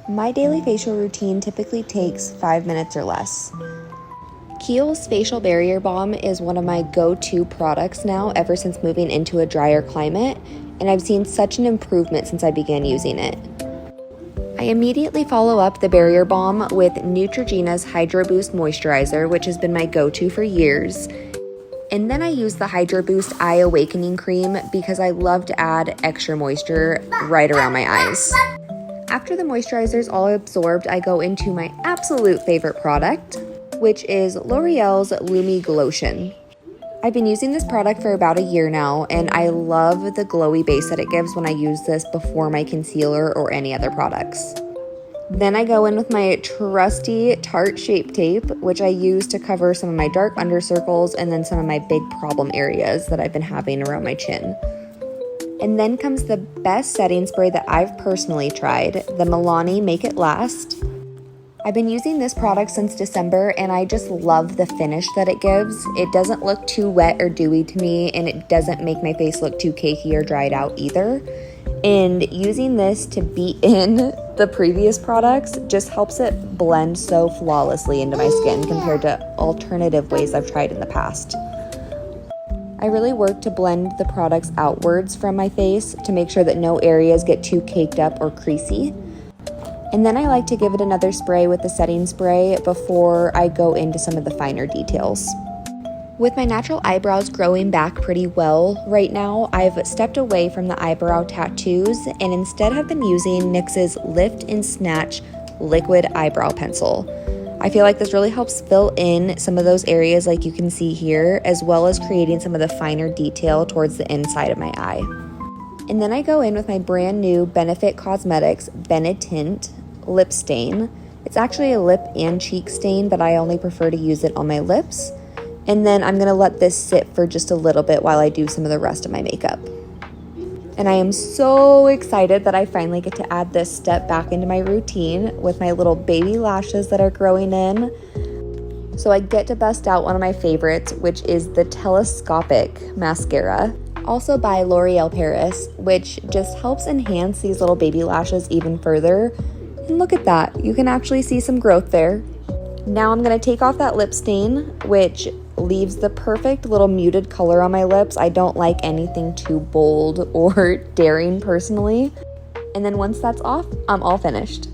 My daily facial routine typically takes 5 minutes or less. Kiehl's Facial Barrier Balm is one of my go-to products now ever since moving into a drier climate, and I've seen such an improvement since I began using it. I immediately follow up the Barrier Balm with Neutrogena's Hydro Boost Moisturizer, which has been my go-to for years. And then I use the Hydro Boost Eye Awakening Cream because I love to add extra moisture right around my eyes. After the moisturizer is all absorbed, I go into my absolute favorite product, which is L'Oreal's Lumi Glotion. I've been using this product for about a year now, and I love the glowy base that it gives when I use this before my concealer or any other products. Then I go in with my trusty Tarte Shape Tape, which I use to cover some of my dark under circles and then some of my big problem areas that I've been having around my chin. And then comes the best setting spray that I've personally tried, the Milani Make It Last. I've been using this product since December, and I just love the finish that it gives. It doesn't look too wet or dewy to me, and it doesn't make my face look too cakey or dried out either. And using this to beat in the previous products just helps it blend so flawlessly into my skin compared to alternative ways I've tried in the past. I really work to blend the products outwards from my face to make sure that no areas get too caked up or creasy. And then I like to give it another spray with the setting spray before I go into some of the finer details. With my natural eyebrows growing back pretty well right now, I've stepped away from the eyebrow tattoos and instead have been using NYX's Lift and Snatch Liquid Eyebrow Pencil. I feel like this really helps fill in some of those areas like you can see here, as well as creating some of the finer detail towards the inside of my eye. And then I go in with my brand new Benefit Cosmetics Benetint Lip Stain. It's actually a lip and cheek stain, but I only prefer to use it on my lips. And then I'm going to let this sit for just a little bit while I do some of the rest of my makeup. And I am so excited that I finally get to add this step back into my routine with my little baby lashes that are growing in. So I get to bust out one of my favorites, which is the Telescopic Mascara, also by L'Oreal Paris, which just helps enhance these little baby lashes even further. And look at that, you can actually see some growth there. Now I'm going to take off that lip stain, which leaves the perfect little muted color on my lips. I don't like anything too bold or daring personally. And then once that's off, I'm all finished.